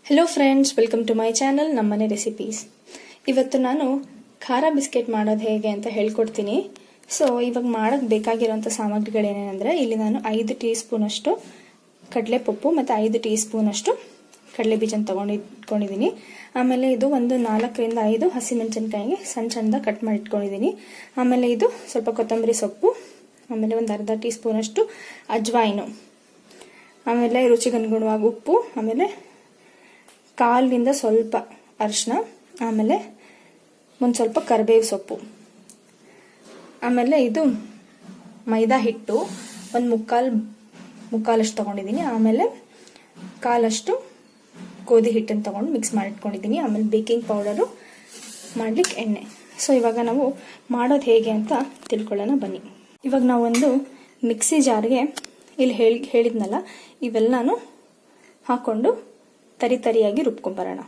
Hello friends, welcome to my channel Nammane recipes. ಇವತ್ತು ನಾನು ಖಾರ ಬಿಸ್ಕೆಟ್ ಮಾಡೋದು ಹೇಗೆ ಅಂತ ಹೇಳ್ಕೊಡ್ತೀನಿ. ಸೊ ಇವಾಗ ಮಾಡೋಕ್ಕೆ ಬೇಕಾಗಿರೋಂಥ ಸಾಮಗ್ರಿಗಳೇನೇನೆಂದರೆ, ಇಲ್ಲಿ ನಾನು 5 ಟೀ ಸ್ಪೂನಷ್ಟು ಕಡಲೆಪಪ್ಪು ಮತ್ತು 5 ಟೀ ಸ್ಪೂನಷ್ಟು ಕಡಲೆ ಬೀಜನ ತೊಗೊಂಡಿದ್ದೀನಿ. ಆಮೇಲೆ ಇದು ಒಂದು 4 ರಿಂದ 5 ಹಸಿಮೆಣಸಿನಕಾಯಿಗೆ ಸಣ್ಣದಾಗಿ ಕಟ್ ಮಾಡಿ ಇಟ್ಕೊಂಡಿದ್ದೀನಿ. ಆಮೇಲೆ ಇದು ಸ್ವಲ್ಪ ಕೊತ್ತಂಬರಿ ಸೊಪ್ಪು, ಆಮೇಲೆ ಒಂದು ಅರ್ಧ ಟೀ ಸ್ಪೂನಷ್ಟು ಅಜ್ವಾಯಿನು, ಆಮೇಲೆ ರುಚಿಗನುಗುಣವಾಗಿ ಉಪ್ಪು, ಆಮೇಲೆ ಕಾಲಿನಿಂದ ಸ್ವಲ್ಪ ಅರಿಶಿನ, ಆಮೇಲೆ ಒಂದು ಸ್ವಲ್ಪ ಕರಿಬೇವು ಸೊಪ್ಪು, ಆಮೇಲೆ ಇದು ಮೈದಾ ಹಿಟ್ಟು ಒಂದು ಮುಕ್ಕಾಲಷ್ಟು ತೊಗೊಂಡಿದ್ದೀನಿ. ಆಮೇಲೆ ಕಾಲಷ್ಟು ಗೋಧಿ ಹಿಟ್ಟನ್ನು ತೊಗೊಂಡು ಮಿಕ್ಸ್ ಮಾಡಿ ಇಟ್ಕೊಂಡಿದ್ದೀನಿ. ಆಮೇಲೆ ಬೇಕಿಂಗ್ ಪೌಡರು, ಮಾಡ್ಲಿಕ್ಕೆ ಎಣ್ಣೆ. ಸೊ ಇವಾಗ ನಾವು ಮಾಡೋದು ಹೇಗೆ ಅಂತ ತಿಳ್ಕೊಳ್ಳೋಣ ಬನ್ನಿ. ಇವಾಗ ನಾವೊಂದು ಮಿಕ್ಸಿ ಜಾರ್ಗೆ ಇಲ್ಲಿ ಹೇಳಿದ್ನಲ್ಲ ಇವೆಲ್ಲನೂ ಹಾಕೊಂಡು ತರಿಯಾಗಿ ರುಬ್ಕೊಂಬರೋಣ.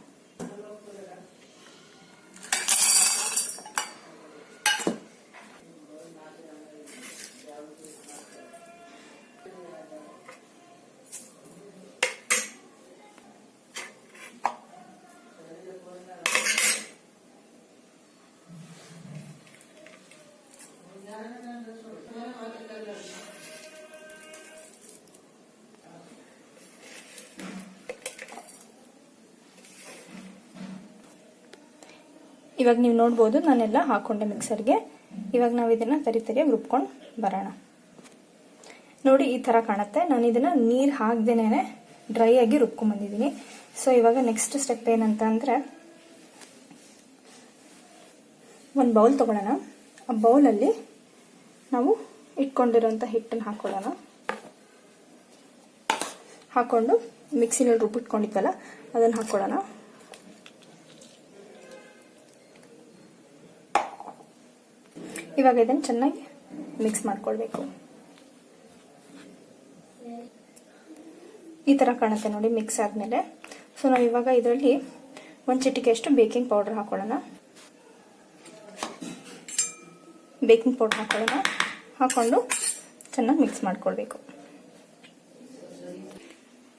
ಇವಾಗ ನೀವು ನೋಡ್ಬೋದು ನಾನೆಲ್ಲ ಹಾಕೊಂಡೆ ಮಿಕ್ಸರ್ಗೆ. ಇವಾಗ ನಾವು ಇದನ್ನ ತರಿಯಾಗಿ ರುಬ್ಕೊಂಡು ಬರೋಣ. ನೋಡಿ ಈ ತರ ಕಾಣುತ್ತೆ. ನಾನು ಇದನ್ನ ನೀರು ಹಾಕ್ದೇನೆ ಡ್ರೈ ಆಗಿ ರುಬ್ಕೊಂಡ್ ಬಂದಿದ್ದೀನಿ. ಸೊ ಇವಾಗ ನೆಕ್ಸ್ಟ್ ಸ್ಟೆಪ್ ಏನಂತ ಅಂದ್ರೆ, ಒಂದು ಬೌಲ್ ತಗೊಳ್ಳೋಣ. ಆ ಬೌಲಲ್ಲಿ ನಾವು ಇಟ್ಕೊಂಡಿರೋಂಥ ಹಿಟ್ಟನ್ನು ಹಾಕೊಳ್ಳೋಣ. ಹಾಕೊಂಡು ಮಿಕ್ಸಿನಲ್ಲಿ ರುಬ್ಬಿಟ್ಕೊಂಡಿದ್ವಲ್ಲ ಅದನ್ನು ಹಾಕೊಳ್ಳೋಣ. ಇವಾಗ ಇದನ್ನು ಚೆನ್ನಾಗಿ ಮಿಕ್ಸ್ ಮಾಡ್ಕೊಳ್ಬೇಕು. ಈ ತರ ಕಾಣುತ್ತೆ ನೋಡಿ ಮಿಕ್ಸ್ ಆದ್ಮೇಲೆ. ಸೊ ನಾವು ಇವಾಗ ಇದರಲ್ಲಿ ಒಂದು ಚಿಟಿಕೆಯಷ್ಟು ಬೇಕಿಂಗ್ ಪೌಡರ್ ಹಾಕೊಳ್ಳೋಣ. ಬೇಕಿಂಗ್ ಪೌಡರ್ ಹಾಕೊಂಡು ಚೆನ್ನಾಗಿ ಮಿಕ್ಸ್ ಮಾಡ್ಕೊಳ್ಬೇಕು.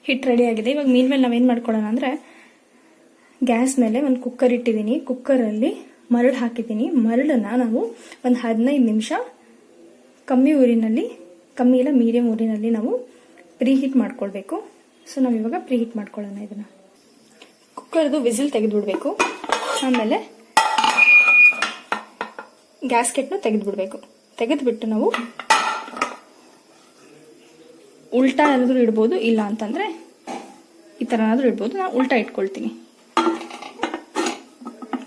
ಹಿಟ್ಟು ರೆಡಿ ಆಗಿದೆ. ಇವಾಗ ಮೇಲೆ ನಾವೇನು ಮಾಡ್ಕೊಳ್ಳೋಣ ಅಂದರೆ, ಗ್ಯಾಸ್ ಮೇಲೆ ಒಂದು ಕುಕ್ಕರ್ ಇಟ್ಟಿದ್ದೀನಿ. ಕುಕ್ಕರಲ್ಲಿ ಮರಳು ಹಾಕಿದ್ದೀನಿ. ಮರಳನ್ನ ನಾವು ಒಂದು 15 ನಿಮಿಷ ಕಮ್ಮಿ ಇಲ್ಲ ಮೀಡಿಯಂ ಊರಿನಲ್ಲಿ ನಾವು ಪ್ರೀಹೀಟ್ ಮಾಡ್ಕೊಳ್ಬೇಕು. ಸೊ ನಾವು ಇವಾಗ ಪ್ರೀಹೀಟ್ ಮಾಡ್ಕೊಳ್ಳೋಣ. ಇದನ್ನ ಕುಕ್ಕರ್ದು ವಿಸಿಲ್ ತೆಗೆದುಬಿಡ್ಬೇಕು. ಆಮೇಲೆ ಗ್ಯಾಸ್ಕೆಟ್ನ ತೆಗೆದುಬಿಡ್ಬೇಕು. ತೆಗೆದುಬಿಟ್ಟು ನಾವು ಉಲ್ಟಾ ಏನಾದರೂ ಇಡ್ಬೋದು, ಇಲ್ಲ ಅಂತಂದ್ರೆ ಈ ಥರ ಏನಾದರೂ ಇಡ್ಬೋದು. ನಾನು ಉಲ್ಟಾ ಇಟ್ಕೊಳ್ತೀನಿ.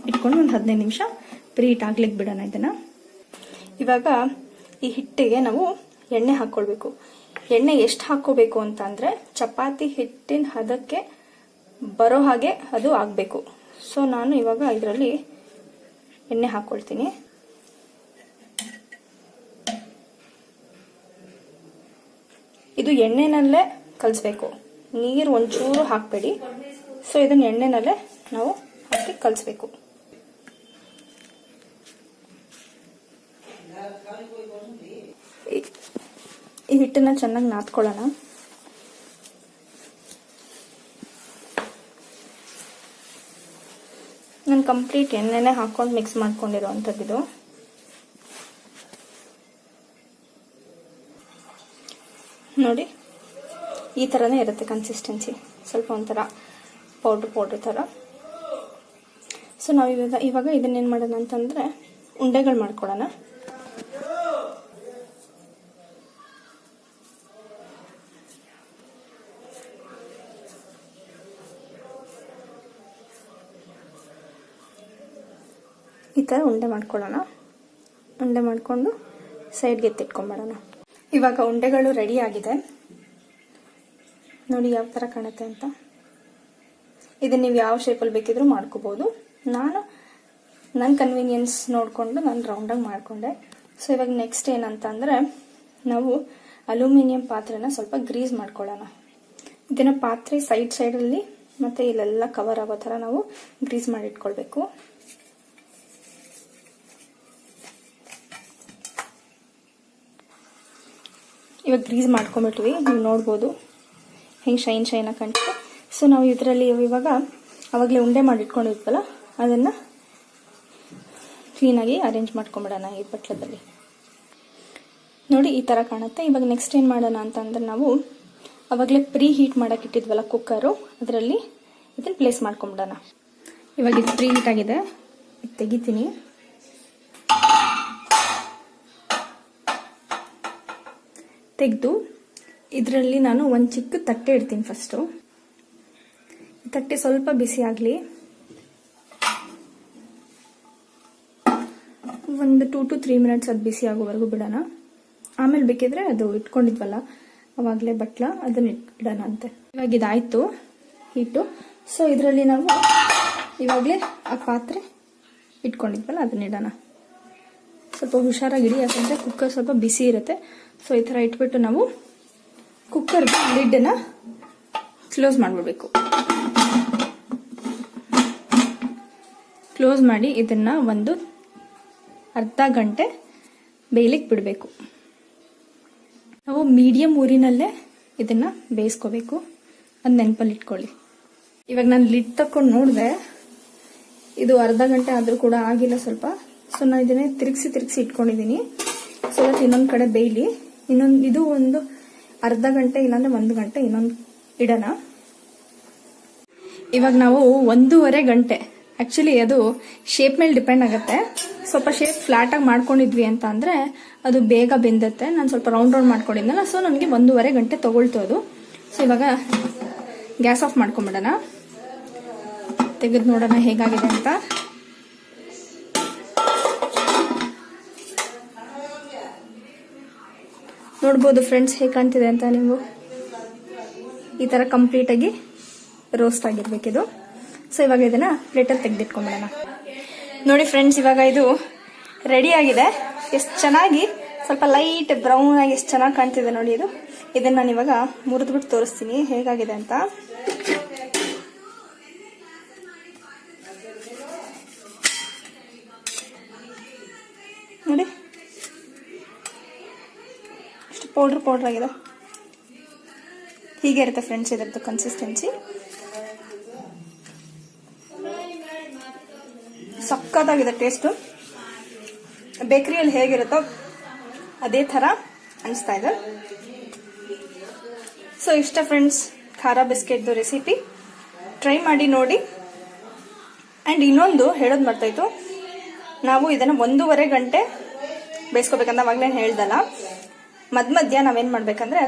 ಇಟ್ಕೊಂಡು ಒಂದು 15 ನಿಮಿಷ ಪ್ರೀಹೀಟ್ ಆಗ್ಲಿಕ್ಕೆ ಬಿಡೋಣ ಇದನ್ನ. ಇವಾಗ ಈ ಹಿಟ್ಟಿಗೆ ನಾವು ಎಣ್ಣೆ ಹಾಕ್ಕೊಳ್ಬೇಕು. ಎಣ್ಣೆ ಎಷ್ಟು ಹಾಕೋಬೇಕು ಅಂತ ಅಂದ್ರೆ, ಚಪಾತಿ ಹಿಟ್ಟಿನ ಹದಕ್ಕೆ ಬರೋ ಹಾಗೆ ಅದು ಆಗಬೇಕು. ಸೊ ನಾನು ಇವಾಗ ಇದರಲ್ಲಿ ಎಣ್ಣೆ ಹಾಕ್ಕೊಳ್ತೀನಿ. ಇದು ಎಣ್ಣೆನಲ್ಲೇ ಕಲಿಸ್ಬೇಕು, ನೀರು ಒಂಚೂರು ಹಾಕಬೇಡಿ. ಸೊ ಇದನ್ನ ಎಣ್ಣೆನಲ್ಲೇ ನಾವು ಹಾಕಿ ಕಲಿಸ್ಬೇಕು. ಈ ಹಿಟ್ಟನ್ನ ಚೆನ್ನಾಗಿ ನಾದ್ಕೊಳ್ಳೋಣ. ನಾನು ಕಂಪ್ಲೀಟ್ ಎಣ್ಣೆನೆ ಹಾಕೊಂಡು ಮಿಕ್ಸ್ ಮಾಡ್ಕೊಂಡಿರೋವಂಥದ್ದು. ನೋಡಿ ಈ ಥರನೇ ಇರುತ್ತೆ ಕನ್ಸಿಸ್ಟೆನ್ಸಿ, ಸ್ವಲ್ಪ ಒಂಥರ ಪೌಡ್ರ್ ಥರ. ಸೊ ನಾವು ಇವಾಗ ಇದನ್ನೇನು ಮಾಡೋಣ ಅಂತಂದರೆ, ಉಂಡೆಗಳು ಮಾಡ್ಕೊಳ್ಳೋಣ. ಈ ಥರ ಉಂಡೆ ಮಾಡ್ಕೊಳ್ಳೋಣ. ಉಂಡೆ ಮಾಡಿಕೊಂಡು ಸೈಡ್ಗೆ ಎತ್ತಿಟ್ಕೊಂಡ್ಬಿಡೋಣ. ಇವಾಗ ಉಂಡೆಗಳು ರೆಡಿ ಆಗಿದೆ. ನೋಡಿ ಯಾವ ಥರ ಕಾಣುತ್ತೆ ಅಂತ. ಇದನ್ನ ನೀವು ಯಾವ ಶೇಪಲ್ಲಿ ಬೇಕಿದ್ರೂ ಮಾಡ್ಕೋಬೋದು. ನನ್ನ ಕನ್ವೀನಿಯನ್ಸ್ ನೋಡಿಕೊಂಡು ನಾನು ರೌಂಡಾಗಿ ಮಾಡಿಕೊಂಡೆ. ಸೊ ಇವಾಗ ನೆಕ್ಸ್ಟ್ ಏನಂತ ಅಂದರೆ, ನಾವು ಅಲ್ಯೂಮಿನಿಯಂ ಪಾತ್ರೆನ ಸ್ವಲ್ಪ ಗ್ರೀಸ್ ಮಾಡ್ಕೊಳ್ಳೋಣ. ಇದನ್ನ ಪಾತ್ರೆ ಸೈಡಲ್ಲಿ ಮತ್ತು ಇಲ್ಲೆಲ್ಲ ಕವರ್ ಆಗೋ ಥರ ನಾವು ಗ್ರೀಸ್ ಮಾಡಿ ಇಟ್ಕೊಳ್ಬೇಕು. ಇವಾಗ ಗ್ರೀಸ್ ಮಾಡ್ಕೊಂಡ್ಬಿಟ್ವಿ. ನೀವು ನೋಡ್ಬೋದು ಹೆಂಗೆ ಶೈನ್ ಆಗಿ ಕಾಣ್ತದೆ. ಸೊ ಸೊ ನಾವು ಇದರಲ್ಲಿ ಇವಾಗ ಅವಾಗಲೇ ಉಂಡೆ ಮಾಡಿ ಇಟ್ಕೊಂಡಿದ್ವಲ್ಲ ಅದನ್ನು ಕ್ಲೀನಾಗಿ ಅರೇಂಜ್ ಮಾಡ್ಕೊಂಬಿಡೋಣ ಈ ಬಟ್ಲದಲ್ಲಿ. ನೋಡಿ ಈ ಥರ ಕಾಣುತ್ತೆ. ಇವಾಗ ನೆಕ್ಸ್ಟ್ ಏನು ಮಾಡೋಣ ಅಂತಂದ್ರೆ ನಾವು ಅವಾಗಲೇ ಪ್ರೀ ಹೀಟ್ ಮಾಡೋಕೆ ಇಟ್ಟಿದ್ವಲ್ಲ ಕುಕ್ಕರು, ಅದರಲ್ಲಿ ಇದನ್ನು ಪ್ಲೇಸ್ ಮಾಡ್ಕೊಂಬಿಡೋಣ. ಇವಾಗ ಇದು ಪ್ರೀ ಹೀಟ್ ಆಗಿದೆ, ಇದು ತೆಗಿತೀನಿ. ತೆಗೆದು ಇದರಲ್ಲಿ ನಾನು ಒಂದು ಚಿಕ್ಕ ತಟ್ಟೆ ಇಡ್ತೀನಿ. ಫಸ್ಟು ತಟ್ಟೆ ಸ್ವಲ್ಪ ಬಿಸಿ ಆಗಲಿ, ಒಂದು 2 to 3 ಮಿನಿಟ್ಸ್ ಅದು ಬಿಸಿ ಆಗೋವರೆಗೂ ಬಿಡೋಣ. ಆಮೇಲೆ ಬೇಕಿದ್ರೆ ಅದು ಇಟ್ಕೊಂಡಿದ್ವಲ್ಲ ಅವಾಗಲೇ ಬಟ್ಲ ಅದನ್ನ ಇಡೋಣ ಅಂತೆ. ಇವಾಗ ಇದಾಯಿತು ಹೀಟು. ಸೊ ಇದರಲ್ಲಿ ನಾವು ಇವಾಗಲೇ ಆ ಪಾತ್ರೆ ಇಟ್ಕೊಂಡಿದ್ವಲ್ಲ ಅದನ್ನ ಇಡೋಣ. ಸ್ವಲ್ಪ ಹುಷಾರಾಗಿ ಇಡಿ, ಯಾಕಂದರೆ ಕುಕ್ಕರ್ ಸ್ವಲ್ಪ ಬಿಸಿ ಇರುತ್ತೆ. ಸೊ ಈ ಥರ ಇಟ್ಬಿಟ್ಟು ನಾವು ಕುಕ್ಕರ್ಗೆ ಲಿಡ್ಡನ್ನು ಕ್ಲೋಸ್ ಮಾಡಿಬಿಡ್ಬೇಕು. ಕ್ಲೋಸ್ ಮಾಡಿ ಇದನ್ನು ಒಂದು ಅರ್ಧ ಗಂಟೆ ಬೇಯಲಿಕ್ಕೆ ಬಿಡಬೇಕು. ನಾವು ಮೀಡಿಯಂ ಊರಿನಲ್ಲೇ ಇದನ್ನು ಬೇಯಿಸ್ಕೋಬೇಕು, ಅದು ನೆನಪಲ್ಲಿ ಇಟ್ಕೊಳ್ಳಿ. ಇವಾಗ ನಾನು ಲಿಡ್ ತಕ್ಕೊಂಡು ನೋಡಿದೆ, ಇದು ಅರ್ಧ ಗಂಟೆ ಆದರೂ ಕೂಡ ಆಗಿಲ್ಲ ಸ್ವಲ್ಪ. ಸೊ ನಾನು ಇದನ್ನೇ ತಿರುಗಿಸಿ ಇಟ್ಕೊಂಡಿದ್ದೀನಿ. ಸೊ ಅದಕ್ಕೆ ಇನ್ನೊಂದು ಕಡೆ ಬೇಯಲಿ. ಇದು ಒಂದು ಅರ್ಧ ಗಂಟೆ ಇಲ್ಲಾಂದ್ರೆ 1 ಗಂಟೆ ಇನ್ನೊಂದು ಇಡೋಣ. ಇವಾಗ ನಾವು 1.5 ಗಂಟೆ, ಆಕ್ಚುಲಿ ಅದು ಶೇಪ್ ಮೇಲೆ ಡಿಪೆಂಡ್ ಆಗುತ್ತೆ. ಸ್ವಲ್ಪ ಶೇಪ್ ಫ್ಲಾಟ್ ಆಗಿ ಮಾಡ್ಕೊಂಡಿದ್ವಿ ಅಂತ ಅಂದ್ರೆ ಅದು ಬೇಗ ಬೆಂದತ್ತೆ. ನಾನು ಸ್ವಲ್ಪ ರೌಂಡ್ ಮಾಡ್ಕೊಂಡಿದ್ನಲ್ಲ, ಸೊ ನನಗೆ 1.5 ಗಂಟೆ ತಗೊಳ್ತು ಅದು. ಸೊ ಇವಾಗ ಗ್ಯಾಸ್ ಆಫ್ ಮಾಡ್ಕೊಂಬಿಡೋಣ. ತೆಗೆದು ನೋಡೋಣ ಹೇಗಾಗಿದೆ ಅಂತ. ನೋಡ್ಬೋದು ಫ್ರೆಂಡ್ಸ್ ಹೇಗೆ ಕಾಣ್ತಿದೆ ಅಂತ. ನೀವು ಈ ತರ ಕಂಪ್ಲೀಟ್ ಆಗಿ ರೋಸ್ಟ್ ಆಗಿರ್ಬೇಕಿದು. ಸೊ ಇವಾಗ ಇದನ್ನ ಪ್ಲೇಟಲ್ಲಿ ತೆಗೆದಿಟ್ಕೊಂಡ್ಬಿಡೋಣ. ನೋಡಿ ಫ್ರೆಂಡ್ಸ್, ಇವಾಗ ಇದು ರೆಡಿ ಆಗಿದೆ. ಎಷ್ಟು ಚೆನ್ನಾಗಿ ಸ್ವಲ್ಪ ಲೈಟ್ ಬ್ರೌನ್ ಆಗಿ ಎಷ್ಟು ಚೆನ್ನಾಗಿ ಕಾಣ್ತಿದೆ ನೋಡಿ ಇದು. ಇದನ್ನ ನಾನು ಇವಾಗ ಮುರಿದ್ಬಿಟ್ಟು ತೋರಿಸ್ತೀನಿ ಹೇಗಾಗಿದೆ ಅಂತ. ನೋಡಿ ಎಷ್ಟು ಪೌಡ್ರ್ ಆಗಿದೆ. ಹೀಗೆ ಇರುತ್ತೆ ಫ್ರೆಂಡ್ಸ್ ಇದರದ್ದು ಕನ್ಸಿಸ್ಟೆನ್ಸಿ. ಸಕ್ಕತ್ತಾಗಿದೆ ಟೇಸ್ಟು. ಬೇಕರಿಯಲ್ಲಿ ಹೇಗಿರುತ್ತೋ ಅದೇ ಥರ ಅನಿಸ್ತಾ ಇದೆ. ಸೊ ಇಷ್ಟ ಫ್ರೆಂಡ್ಸ್ ಖಾರ ಬಿಸ್ಕೆಟ್ದು ರೆಸಿಪಿ, ಟ್ರೈ ಮಾಡಿ ನೋಡಿ. ಆ್ಯಂಡ್ ಇನ್ನೊಂದು ಹೇಳೋದು ಮರ್ತಾಯಿತು, ನಾವು ಇದನ್ನು 1.5 ಗಂಟೆ ಬೇಯಿಸ್ಕೋಬೇಕಂತ ಅವಾಗಲೇ ಹೇಳ್ದಲ್ಲ. ಮಧ್ಯ ನಾವೇನು ಮಾಡಬೇಕಂದ್ರೆ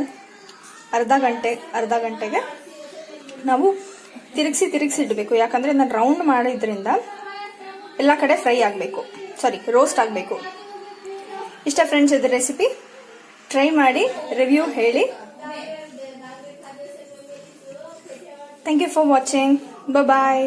ಅರ್ಧ ಗಂಟೆಗೆ ನಾವು ತಿರುಗಿಸಿ ಇಡಬೇಕು. ಯಾಕಂದರೆ ನಾನು ರೌಂಡ್ ಮಾಡಿದ್ರಿಂದ ಎಲ್ಲ ಕಡೆ ಫ್ರೈ ಆಗಬೇಕು, ರೋಸ್ಟ್ ಆಗಬೇಕು. ಇಷ್ಟ ಫ್ರೆಂಡ್ಸ್ ಇದು ರೆಸಿಪಿ, ಟ್ರೈ ಮಾಡಿ ರಿವ್ಯೂ ಹೇಳಿ. Thank you for watching. Bye.